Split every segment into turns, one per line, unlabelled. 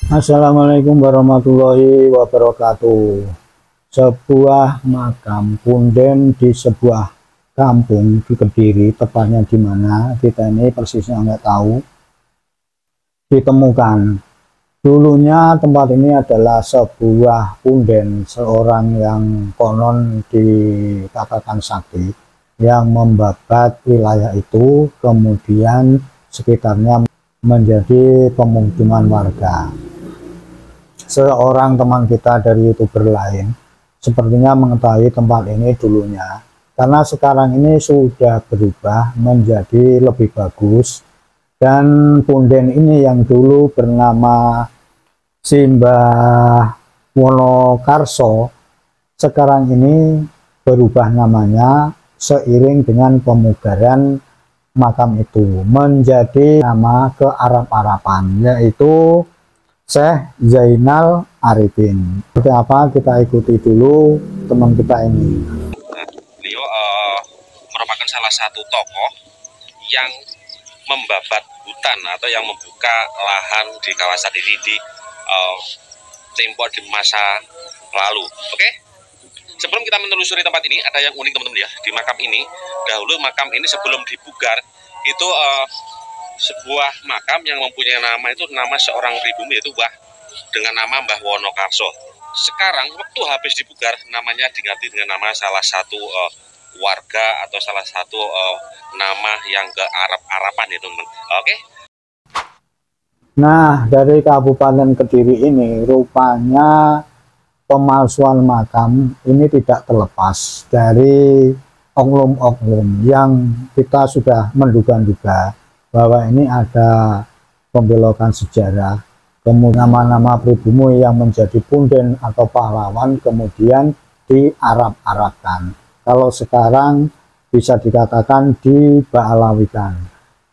Assalamualaikum warahmatullahi wabarakatuh. Sebuah makam punden di sebuah kampung di Kediri, tepatnya di mana kita ini persisnya nggak tahu, ditemukan. Dulunya tempat ini adalah sebuah punden seorang yang konon dikatakan sakti yang membabat wilayah itu, kemudian sekitarnya menjadi pemukiman warga. Seorang teman kita dari YouTuber lain sepertinya mengetahui tempat ini dulunya, karena sekarang ini sudah berubah menjadi lebih bagus, dan punden ini yang dulu bernama Simbah Wonokarso sekarang ini berubah namanya seiring dengan pemugaran makam itu menjadi nama kearab-araban, yaitu Syekh Zainal Arifin. Seperti apa, kita ikuti dulu teman kita ini.
Beliau merupakan salah satu tokoh yang membabat hutan atau yang membuka lahan di kawasan ini di tempo di masa lalu. Oke? Sebelum kita menelusuri tempat ini, ada yang unik teman-teman ya. Di makam ini, dahulu makam ini sebelum dipugar itu sebuah makam yang mempunyai nama, itu nama seorang pribumi, yaitu dengan nama Mbah Wonokarso. Sekarang waktu habis dipugar, namanya diganti dengan nama salah satu warga atau salah satu nama yang ke Arab-Araban ya teman-teman. Oke?
Nah, dari Kabupaten Kediri ini rupanya pemalsuan makam ini tidak terlepas dari oknum-oknum yang kita sudah menduga-duga bahwa ini ada pembelokan sejarah, kemudian nama-nama pribumi yang menjadi punden atau pahlawan kemudian di-Arab-Arabkan. Kalau sekarang bisa dikatakan diba'alawikan.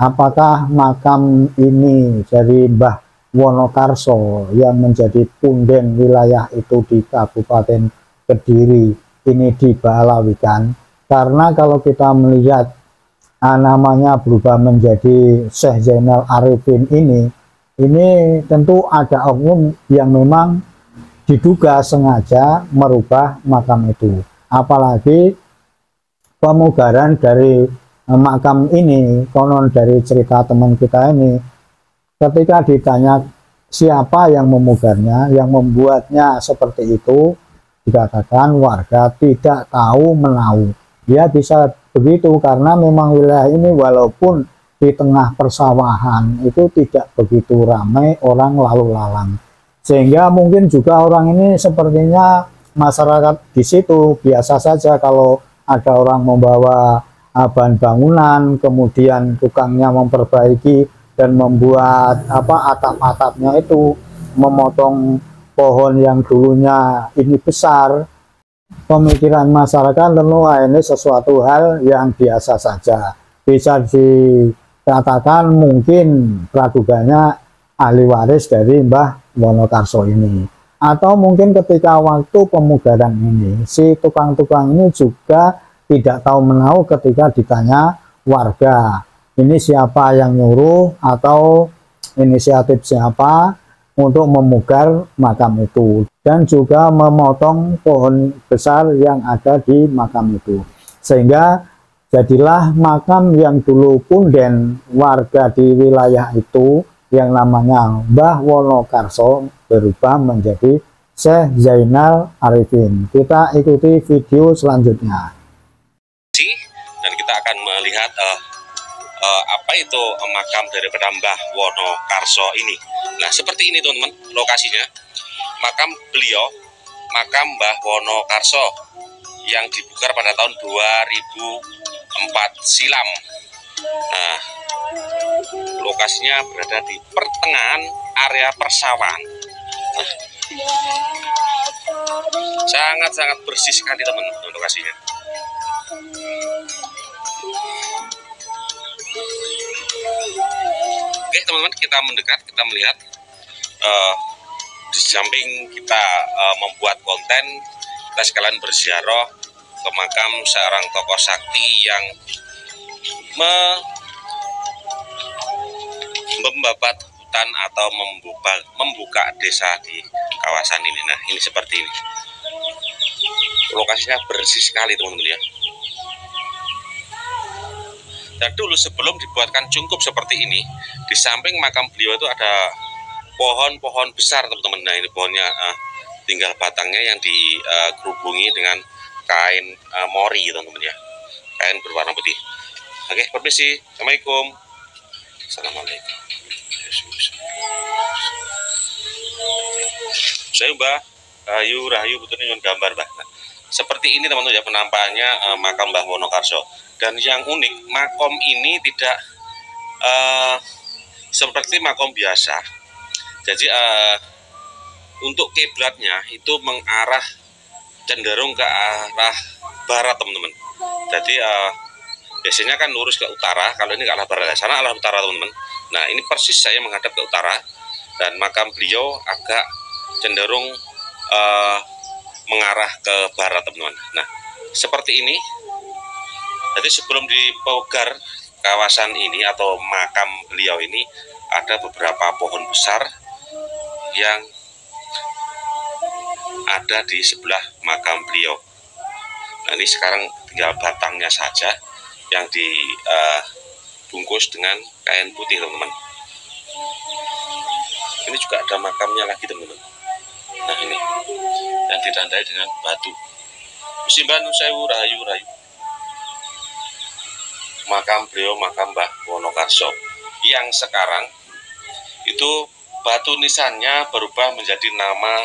Apakah makam ini dari Mbah Wonokarso yang menjadi punden wilayah itu di Kabupaten Kediri ini diba'alawikan? Karena kalau kita melihat namanya berubah menjadi Syekh Zainal Arifin ini tentu ada oknum yang memang diduga sengaja merubah makam itu. Apalagi pemugaran dari makam ini, konon dari cerita teman kita ini, ketika ditanya siapa yang memugarnya, yang membuatnya seperti itu, dikatakan warga tidak tahu menahu. Dia bisa begitu karena memang wilayah ini walaupun di tengah persawahan itu tidak begitu ramai orang lalu lalang, sehingga mungkin juga orang ini sepertinya masyarakat di situ biasa saja kalau ada orang membawa bahan bangunan, kemudian tukangnya memperbaiki dan membuat atap-atapnya itu, memotong pohon yang dulunya ini besar. Pemikiran masyarakat tentu ini sesuatu hal yang biasa saja, bisa dikatakan mungkin praduganya ahli waris dari Mbah Wonokarso ini, atau mungkin ketika waktu pemugaran ini si tukang-tukang ini juga tidak tahu menahu ketika ditanya warga ini siapa yang nyuruh atau inisiatif siapa untuk memugar makam itu, dan juga memotong pohon besar yang ada di makam itu, sehingga jadilah makam yang dulu punden warga di wilayah itu yang namanya Mbah Wonokarso berubah menjadi Syekh Zainal Arifin. Kita ikuti video selanjutnya.
Dan kita akan melihat apa itu makam daripada Mbah Wonokarso ini. Nah, seperti ini teman-teman lokasinya. Makam beliau, makam Mbah Wonokarso yang dibugar pada tahun 2004 silam. Nah, lokasinya berada di pertengahan area persawahan. Nah, sangat-sangat bersih sekali teman-teman lokasinya. Oke teman-teman, kita mendekat, kita melihat di samping kita membuat konten, kita sekalian berziarah ke makam seorang tokoh sakti yang membabat hutan atau membuka desa di kawasan ini. Nah, ini seperti ini. Lokasinya bersih sekali teman-teman ya. Dan dulu sebelum dibuatkan cungkup seperti ini, di samping makam beliau itu ada pohon-pohon besar teman-teman. Nah, ini pohonnya tinggal batangnya yang dikerubungi dengan kain mori teman-teman ya, kain berwarna putih. Oke, permisi. Assalamualaikum. Assalamualaikum. Saya Mbah Rahayu betul nyuwun gambar Mbah. Nah, seperti ini teman-teman ya penampakannya makam Mbah Wonokarso. Dan yang unik, makom ini tidak seperti makom biasa. Jadi untuk kiblatnya itu mengarah cenderung ke arah barat teman-teman. Jadi biasanya kan lurus ke utara, kalau ini ke arah barat, sana arah utara teman-teman. Nah, ini persis saya menghadap ke utara dan makam beliau agak cenderung mengarah ke barat teman-teman. Nah, seperti ini. Jadi sebelum dipogar kawasan ini atau makam beliau ini ada beberapa pohon besar yang ada di sebelah makam beliau. Nah, ini sekarang tinggal batangnya saja yang dibungkus dengan kain putih teman-teman. Ini juga ada makamnya lagi teman-teman. Nah, ini yang ditandai dengan batu. Simban Sewu Rahayu. Makam beliau, makam Mbah Wonokarso yang sekarang itu batu nisannya berubah menjadi nama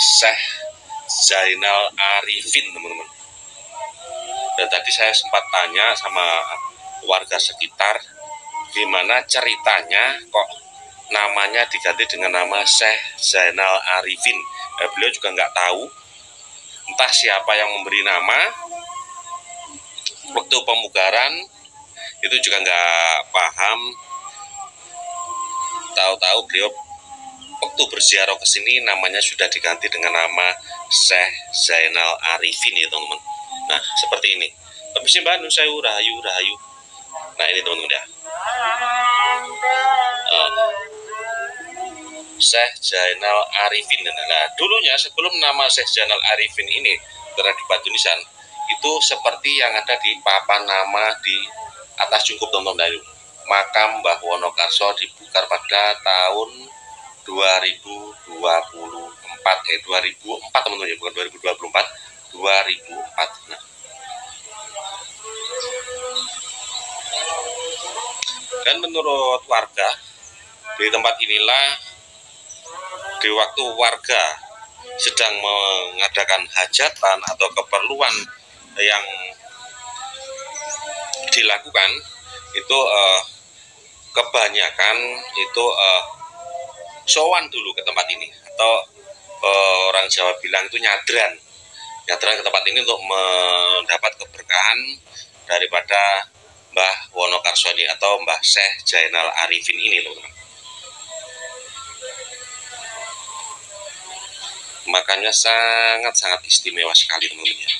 Syekh Zainal Arifin teman-teman. Dan tadi saya sempat tanya sama warga sekitar gimana ceritanya kok namanya diganti dengan nama Syekh Zainal Arifin. Beliau juga nggak tahu entah siapa yang memberi nama. Waktu pemugaran itu juga nggak paham. Tahu-tahu beliau waktu berziarah ke sini namanya sudah diganti dengan nama Syekh Zainal Arifin ya teman-teman. Nah, seperti ini. Tapi sih Mbak Nusayu Rahayu. Nah, ini teman-teman ya. Syekh Zainal Arifin. Nah, dulunya sebelum nama Syekh Zainal Arifin ini berada di batu nisan, itu seperti yang ada di papan nama di atas cungkup teman-teman. Makam Mbah Wonokarso dibongkar pada tahun 2024 teman-teman ya, bukan 2024, 2004. Nah. Dan menurut warga di tempat inilah di waktu warga sedang mengadakan hajatan atau keperluan yang dilakukan itu kebanyakan itu sowan dulu ke tempat ini, atau orang Jawa bilang itu nyadran ke tempat ini untuk mendapat keberkahan daripada Mbah Wonokarso ini atau Mbah Syekh Zainal Arifin ini teman-teman. Makanya sangat istimewa sekali teman-teman ya,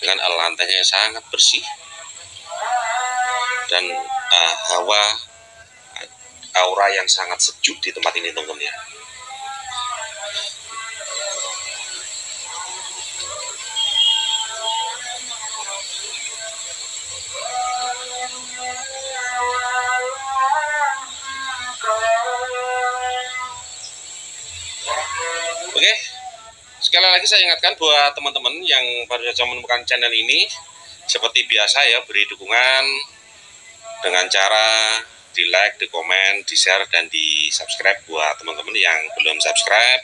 dengan lantainya yang sangat bersih dan aura yang sangat sejuk di tempat ini teman-teman ya. Oke, sekali lagi saya ingatkan buat teman-teman yang baru saja menemukan channel ini, seperti biasa ya, beri dukungan dengan cara di like, di komen, di share, dan di subscribe buat teman-teman yang belum subscribe,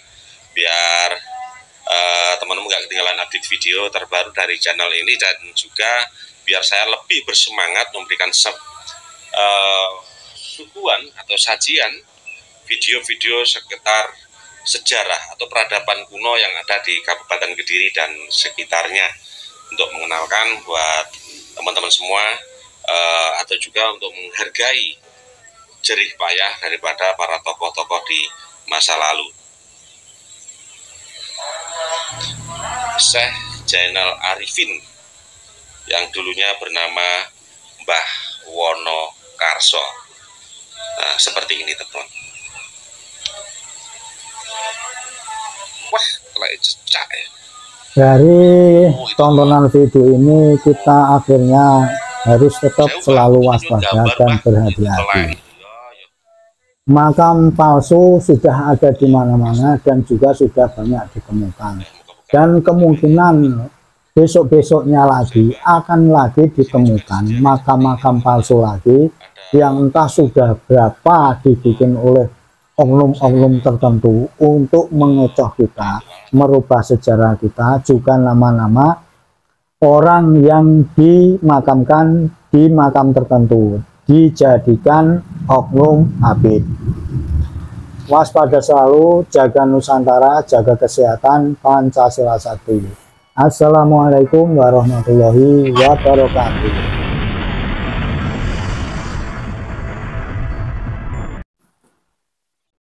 biar teman-teman gak ketinggalan update video terbaru dari channel ini, dan juga biar saya lebih bersemangat memberikan suguhan atau sajian video-video sekitar sejarah atau peradaban kuno yang ada di Kabupaten Kediri dan sekitarnya, untuk mengenalkan buat teman-teman semua, atau juga untuk menghargai jerih payah daripada para tokoh-tokoh di masa lalu. Syekh Zainal Arifin yang dulunya bernama Mbah Sudarso. Nah, seperti ini teman-teman. Wah, kayak cecak ya.
Dari tontonan video ini kita akhirnya harus tetap selalu waspada dan berhati-hati. Makam palsu sudah ada di mana-mana dan juga sudah banyak ditemukan. Dan kemungkinan besok-besoknya lagi akan lagi ditemukan makam-makam palsu lagi yang entah sudah berapa dibikin oleh oknum-oknum tertentu untuk mengecoh kita, merubah sejarah kita, juga nama-nama orang yang dimakamkan di makam tertentu dijadikan oknum Habib. Waspada selalu, jaga Nusantara, jaga kesehatan, Pancasila Sakti. Assalamualaikum warahmatullahi wabarakatuh.